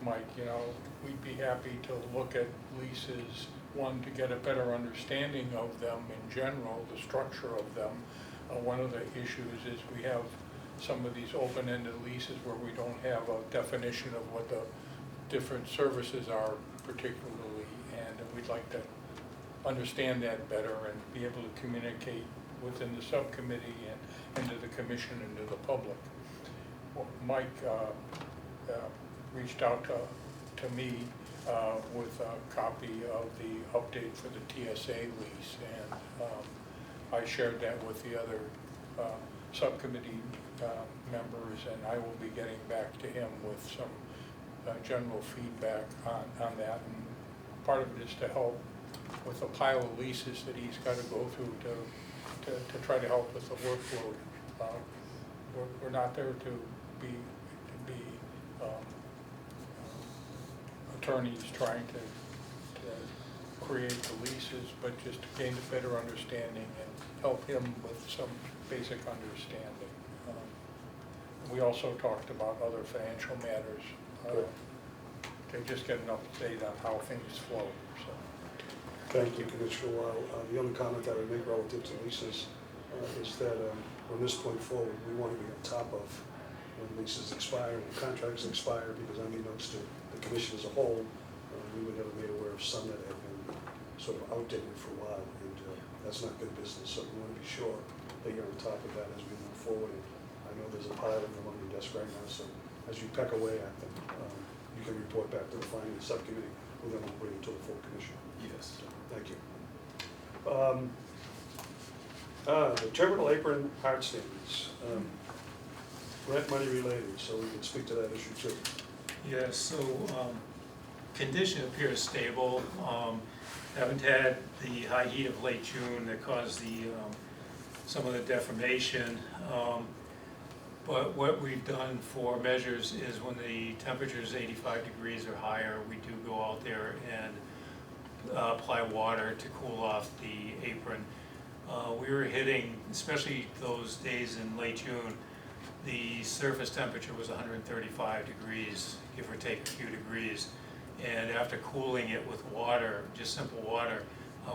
Mike, we'd be happy to look at leases, one, to get a better understanding of them in general, the structure of them. One of the issues is we have some of these open-ended leases where we don't have a definition of what the different services are particularly, and we'd like to understand that better and be able to communicate within the subcommittee and into the commission and to the public. Well, Mike reached out to me with a copy of the update for the TSA lease, and I shared that with the other subcommittee members, and I will be getting back to him with some general feedback on that. And part of it is to help with the pile of leases that he's got to go through to try to help with the workload. We're not there to be attorneys trying to create the leases, but just to gain a better understanding and help him with some basic understanding. We also talked about other financial matters to just get an update on how things flow. So. Thank you, Commissioner Weil. The only comment that I make relative to leases is that from this point forward, we want to be on top of when leases expire, when contracts expire, because unbeknownst to the commission as a whole, we were never made aware of some that have been sort of outdated for a while. And that's not good business, so we want to be sure that you're on top of that as we move forward. And I know there's a pile of them on your desk right now, so as you peck away at them, you can report back to the finance subcommittee, we're going to bring it to the full commission. Yes. So, thank you. The terminal apron hard standards, grant money related, so we can speak to that issue too. Yes, so, condition appears stable. Haven't had the high heat of late June that caused some of the deformation. But what we've done for measures is when the temperature is 85 degrees or higher, we do go out there and apply water to cool off the apron. We were hitting, especially those days in late June, the surface temperature was 135 degrees, give or take a few degrees. And after cooling it with water, just simple water,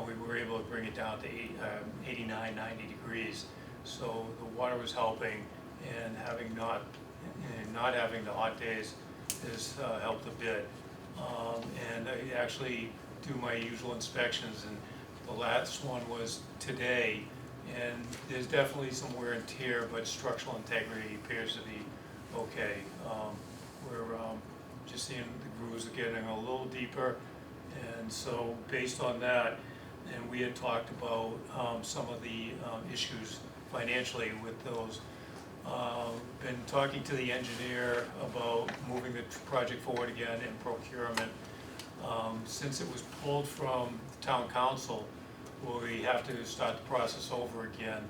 we were able to bring it down to 89, 90 degrees. So the water was helping, and not having the hot days has helped a bit. And I actually do my usual inspections, and the last one was today, and there's definitely some wear and tear, but structural integrity appears to be okay. We're just seeing the grooves are getting a little deeper, and so based on that, and we had talked about some of the issues financially with those. Been talking to the engineer about moving the project forward again in procurement. Since it was pulled from the town council, we have to start the process over again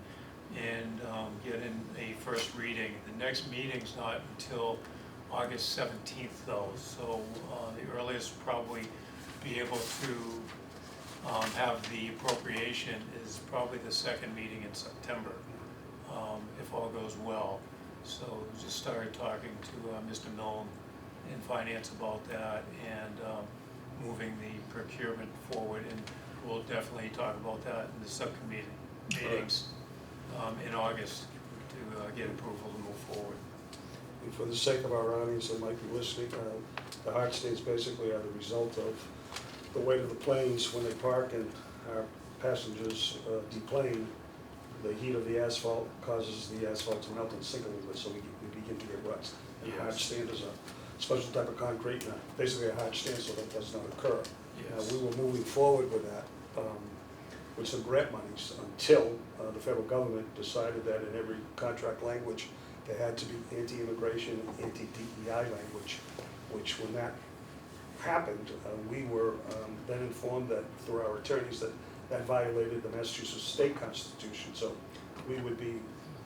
and get in a first reading. The next meeting's not until August 17th though, so the earliest probably be able to have the appropriation is probably the second meeting in September, if all goes well. So we just started talking to Mr. Milne in finance about that, and moving the procurement forward, and we'll definitely talk about that in the subcommittee meetings in August to get approval to move forward. And for the sake of our audience that might be listening, the hard stands basically are the result of the weight of the planes when they park and our passengers deplane. The heat of the asphalt causes the asphalt to melt and sink a little bit, so we begin to get ruts. And hard stand is a special type of concrete, basically a hard stand, so that does not occur. Yes. We were moving forward with that, with some grant monies, until the federal government decided that in every contract language, there had to be anti-immigration and anti-DEI language, which when that happened, we were then informed that through our attorneys that violated the Massachusetts state constitution. So we would be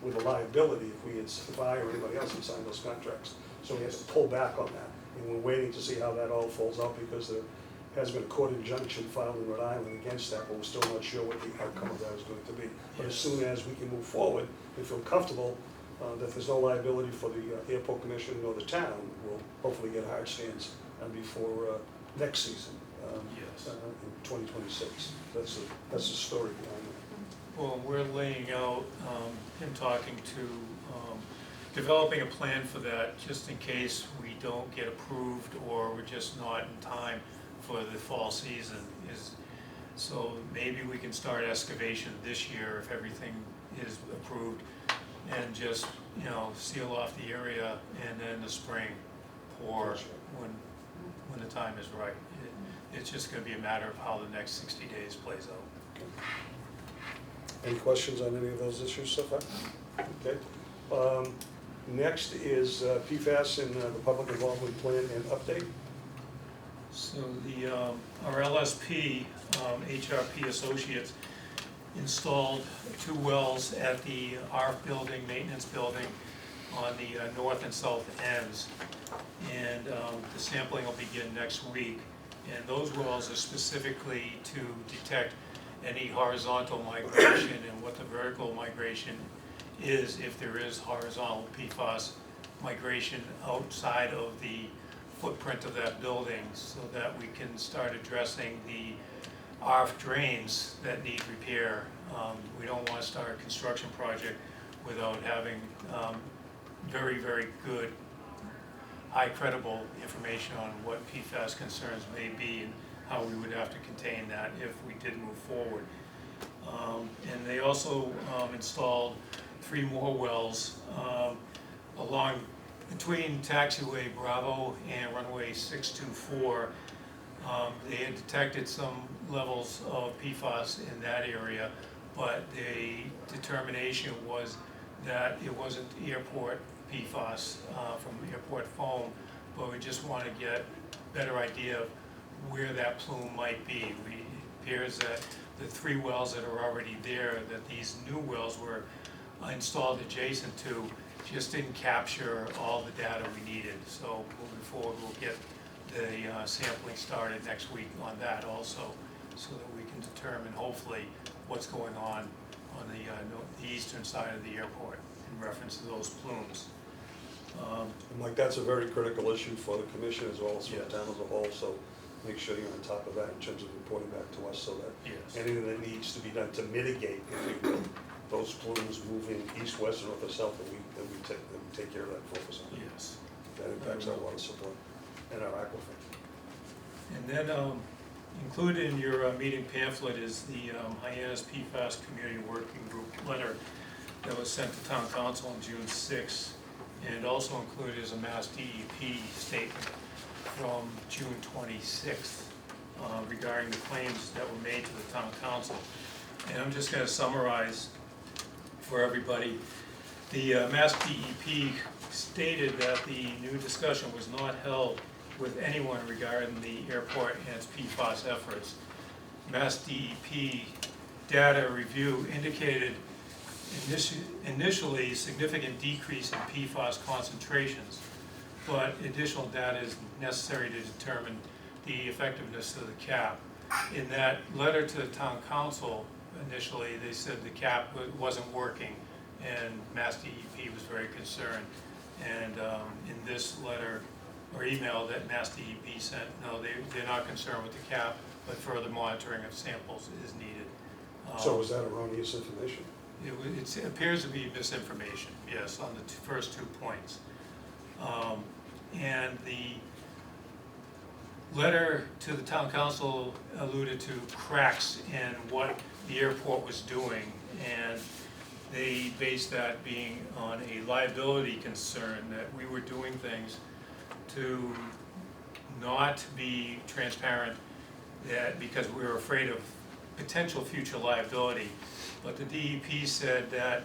with a liability if I or anybody else had signed those contracts. So we had to pull back on that. And we're waiting to see how that all falls out, because there has been a court injunction filed in Rhode Island against that, but we're still not sure what the outcome of that is going to be. But as soon as we can move forward and feel comfortable that there's no liability for the airport commission or the town, we'll hopefully get hard stands before next season, in 2026. That's the story behind it. Well, we're laying out, and talking to, developing a plan for that, just in case we don't get approved or we're just not in time for the fall season. So maybe we can start excavation this year if everything is approved, and just, seal off the area, and then in the spring pour when the time is right. It's just going to be a matter of how the next 60 days plays out. Any questions on any of those issues so far? Okay. Next is PFAS and the public involvement plan and update. So our LSP, HRP Associates, installed 2 wells at the ARF building, maintenance building, on the north and south ends. And the sampling will begin next week. And those wells are specifically to detect any horizontal migration and what the vertical migration is, if there is horizontal PFAS migration outside of the footprint of that building, so that we can start addressing the ARF drains that need repair. We don't want to start a construction project without having very, very good, high credible information on what PFAS concerns may be and how we would have to contain that if we did move forward. And they also installed 3 more wells along between taxiway Bravo and runway 624. They had detected some levels of PFAS in that area, but the determination was that it wasn't airport PFAS from airport foam, but we just want to get a better idea of where that plume might be. It appears that the 3 wells that are already there, that these new wells were installed adjacent to, just didn't capture all the data we needed. So moving forward, we'll get the sampling started next week on that also, so that we can determine hopefully what's going on the eastern side of the airport in reference to those plumes. And Mike, that's a very critical issue for the commission as well as for the Yes. town as a whole, so make sure you're on top of that in terms of reporting back to us, so that Yes. anything that needs to be done to mitigate, if you will, those plumes moving east, west, north, or south, that we take care of that and focus on it. Yes. That impacts our water supply and our aquifer. And then included in your meeting pamphlet is the Hyannis PFAS Community Working Group letter that was sent to Town Council on June 6th. And also included is a Mass DEP statement from June 26th regarding the claims that were made to the Town Council. And I'm just going to summarize for everybody. The Mass DEP stated that the new discussion was not held with anyone regarding the airport and its PFAS efforts. Mass DEP data review indicated initially significant decrease in PFAS concentrations, but additional data is necessary to determine the effectiveness of the cap. In that letter to the town council, initially they said the cap wasn't working, and Mass DEP was very concerned. And in this letter or email that Mass DEP sent, no, they're not concerned with the cap, but further monitoring of samples is needed. So was that erroneous information? It appears to be misinformation, yes, on the first 2 points. And the letter to the town council alluded to cracks in what the airport was doing, and they based that being on a liability concern, that we were doing things to not be transparent, that because we were afraid of potential future liability. But the DEP said that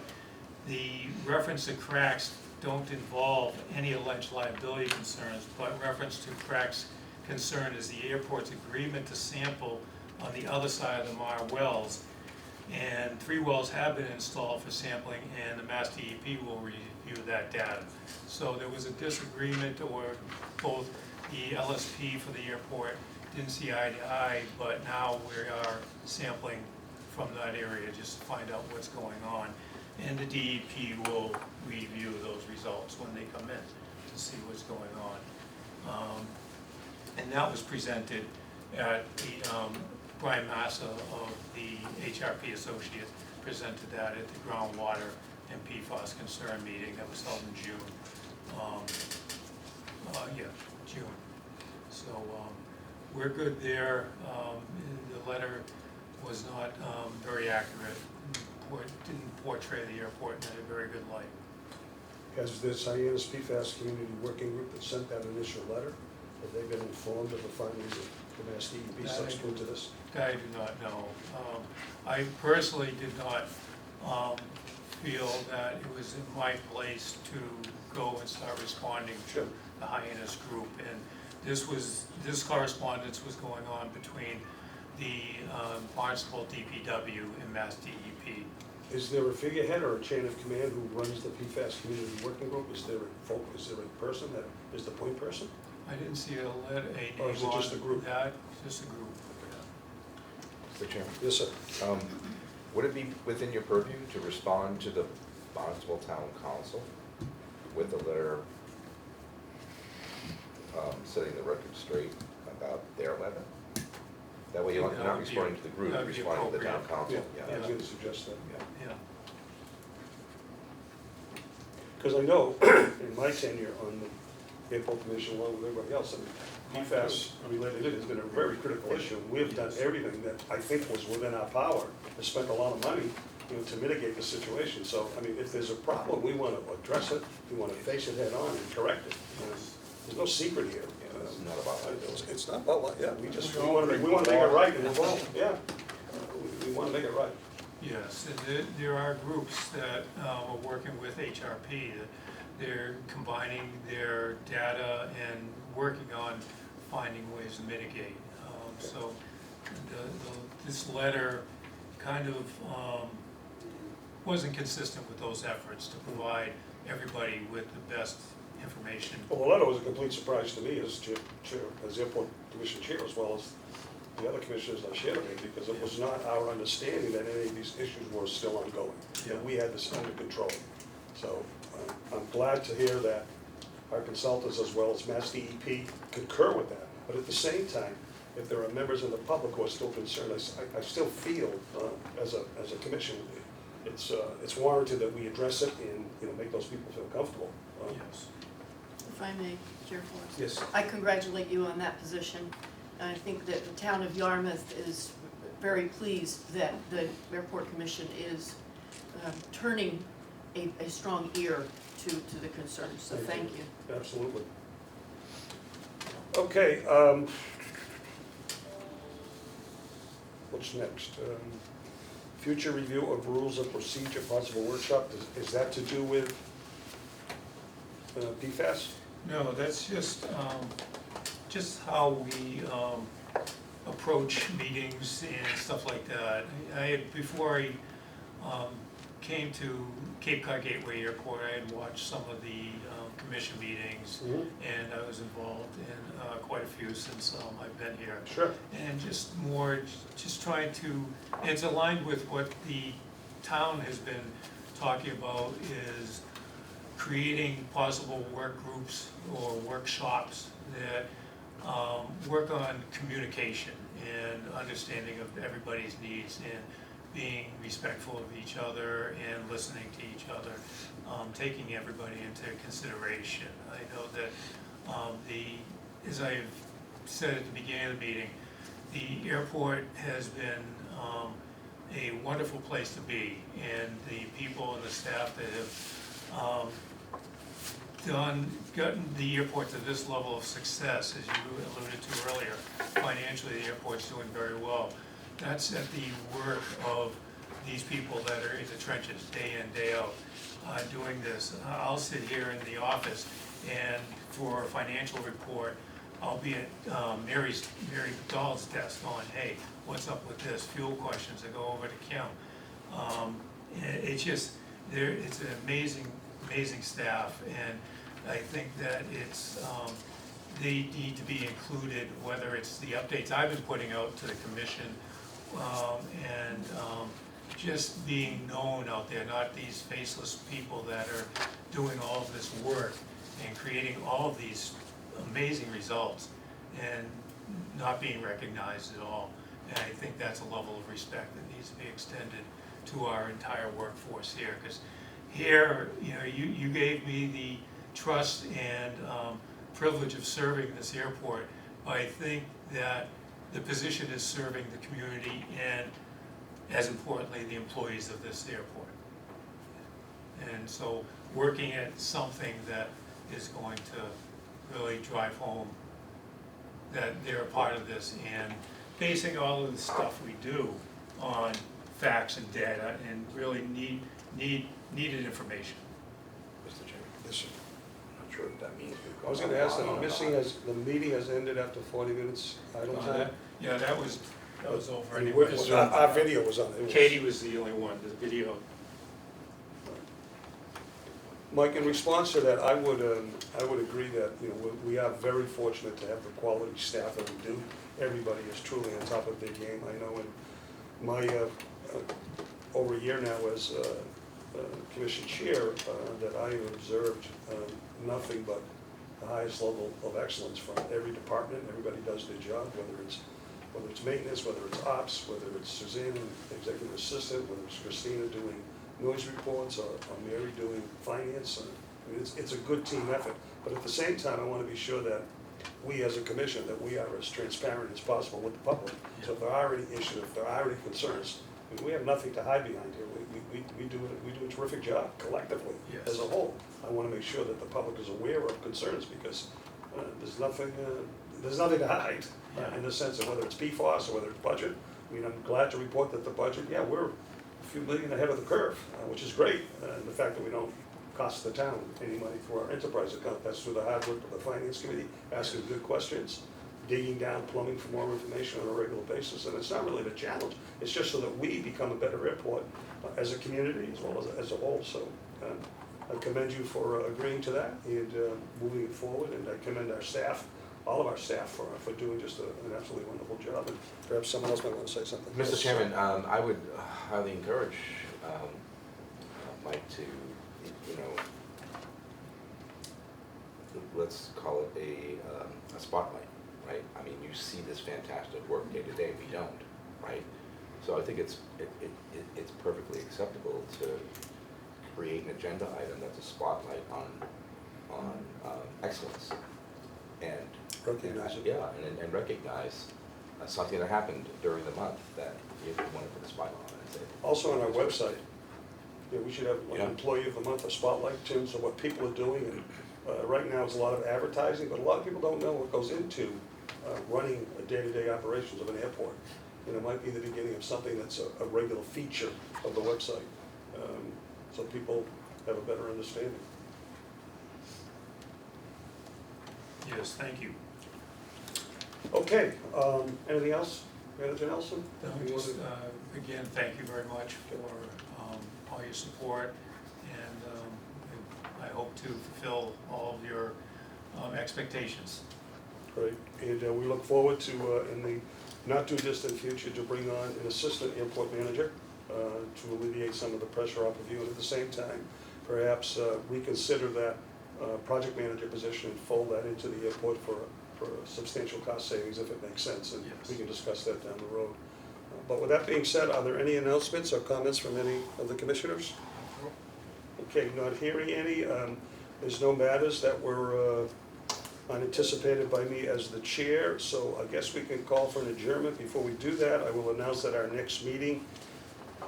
the reference to cracks don't involve any alleged liability concerns, but reference to cracks concern is the airport's agreement to sample on the other side of the Mar wells. And 3 wells have been installed for sampling, and the Mass DEP will review that data. So there was a disagreement, or both the LSP for the airport didn't see eye to eye, but now we are sampling from that area just to find out what's going on. And the DEP will review those results when they come in to see what's going on. And that was presented at the, Brian Massa of the HRP Associate presented that at the groundwater and PFAS concern meeting that was held in June. June. So we're good there. The letter was not very accurate, didn't portray the airport in a very good light. Has this Hyannis PFAS Community Working Group that sent that initial letter, have they been informed of the findings of the Mass DEP subsequent to this? I do not know. I personally did not feel that it was in my place to go and start responding to the Hyannis group. And this correspondence was going on between the Barnstable DPW and Mass DEP. Is there a figurehead or a chain of command who runs the PFAS Community Working Group? Is there a person that is the point person? I didn't see a name Or is it just a group? on that, just a group. Mr. Chairman, Yes, sir. would it be within your purview to respond to the Barnstable Town Council with a letter setting the record straight about their letter? That way you're That not would be- responding to the group, that you're would be responding to the town appropriate. council. I was going to suggest that. Yeah. Because I know in my tenure on the airport commission along with everybody else. And PFAS related, it has been a very critical issue. We've done everything that I think was within our power, and spent a lot of money, to mitigate the situation. So, I mean, if there's a problem, we want to address it, we want to face it head on and correct it. There's no secret here. It's not about liability. It's not about, yeah, we want to make it right and move on, yeah. We want to make it right. Yes, and there are groups that are working with HRP. They're combining their data and working on finding ways to mitigate. So this letter kind of wasn't consistent with those efforts to provide everybody with the best information. Well, the letter was a complete surprise to me as chair, as airport commission chair, as well as the other commissioners I shared with me, because it was not our understanding that any of these issues were still ongoing. That we had this under control. So I'm glad to hear that our consultants as well as Mass DEP concur with that. But at the same time, if there are members of the public who are still concerned, I still feel as a commission, it's warranted that we address it and make those people feel comfortable. Yes. If I may, Chair Forrest. Yes. I congratulate you on that position. I think that the town of Yarmouth is very pleased that the Airport Commission is turning a strong ear to the concerns, so thank you. Absolutely. Okay, what's next? Future review of rules of procedure, possible workshop, is that to do with PFAS? No, that's just how we approach meetings and stuff like that. Before I came to Cape Cod Gateway Airport, I had watched some of the commission meetings, and I was involved in quite a few since I've been here. Sure. And just trying to, and it's aligned with what the town has been talking about, is creating possible work groups or workshops that work on communication and understanding of everybody's needs and being respectful of each other and listening to each other, taking everybody into consideration. I know that as I've said at the beginning of the meeting, the airport has been a wonderful place to be, and the people and the staff that have gotten the airport to this level of success, as you alluded to earlier. Financially, the airport's doing very well. That's at the work of these people that are in the trenches, day in, day out, doing this. I'll sit here in the office, and for a financial report, I'll be at Mary Dahl's desk going, hey, what's up with this? Fuel questions, I go over to Kim. It's just, it's an amazing staff, and I think that they need to be included, whether it's the updates I've been putting out to the commission, and just being known out there, not these faceless people that are doing all of this work and creating all of these amazing results and not being recognized at all. And I think that's a level of respect that needs to be extended to our entire workforce here, because here, you gave me the trust and privilege of serving this airport, but I think that the position is serving the community and, as importantly, the employees of this airport. And so working at something that is going to really drive home that they're a part of this, and basing all of the stuff we do on facts and data and really needed information. Mr. Chairman, Yes, sir. I'm not sure what that means. I was gonna ask that, the meeting has ended after 40 minutes idle time? Yeah, that was over I mean, anyway. our video was on it. Katie was the only one, the video. Mike, in response to that, I would agree that, we are very fortunate to have the quality staff that we do. Everybody is truly on top of their game. I know in my, over a year now as commission chair, that I have observed nothing but the highest level of excellence from every department. Everybody does their job, whether it's maintenance, whether it's ops, whether it's Suzanne, executive assistant, whether it's Christina doing noise reports, or Mary doing finance. I mean, it's a good team effort, but at the same time, I want to be sure that we as a commission, that we are as transparent as possible with the public. So if there are any issues, if there are any concerns, I mean, we have nothing to hide behind here. We do a terrific job collectively as a whole. I want to make sure that the public is aware of concerns because there's nothing to hide in the sense of whether it's PFAS or whether it's budget. I mean, I'm glad to report that the budget, yeah, we're a few million ahead of the curve, which is great. And the fact that we don't cost the town any money through our enterprise account, that's through the hard work of the finance committee, asking good questions, digging down, plumbing for more information on a regular basis. And it's not really the challenge, it's just so that we become a better airport as a community as well as a whole. So I commend you for agreeing to that and moving it forward, and I commend our staff, all of our staff for doing just an absolutely wonderful job. And perhaps someone else might want to say something. Mr. Chairman, I would highly encourage Mike to, let's call it a spotlight, right? I mean, you see this fantastic work day to day, we don't, right? So I think it's perfectly acceptable to create an agenda item that's a spotlight on excellence and Recognize it. Yeah, and recognize something that happened during the month that you want to put a spotlight on and say. Also on our website, we should have like Yeah. Employee of the Month, a spotlight in terms of what people are doing. And right now, it's a lot of advertising, but a lot of people don't know what goes into running a day-to-day operations of an airport. And it might be the beginning of something that's a regular feature of the website, so people have a better understanding. Yes, thank you. Okay, anything else, Manager Nelson? Just, again, thank you very much for all your support, and I hope to fulfill all of your expectations. Great, and we look forward to, in the not-too-distant future, to bring on an assistant airport manager to alleviate some of the pressure off of you, and at the same time, perhaps reconsider that project manager position and fold that into the airport for substantial cost savings if it makes sense, and we can discuss that down the road. But with that being said, are there any announcements or comments from any of the commissioners? Okay, not hearing any. There's no matters that were unanticipated by me as the chair, so I guess we can call for an adjournment. Before we do that, I will announce that our next meeting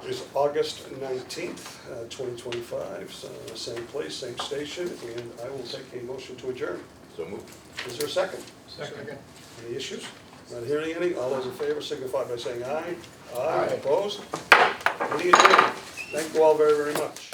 is August 19th, 2025, so same place, same station, and I will take a motion to adjourn. So moved. Is there a second? Second. Any issues? Not hearing any? All those in favor signify by saying aye. Aye. Opposed? Meeting adjourned. Thank you all very, very much.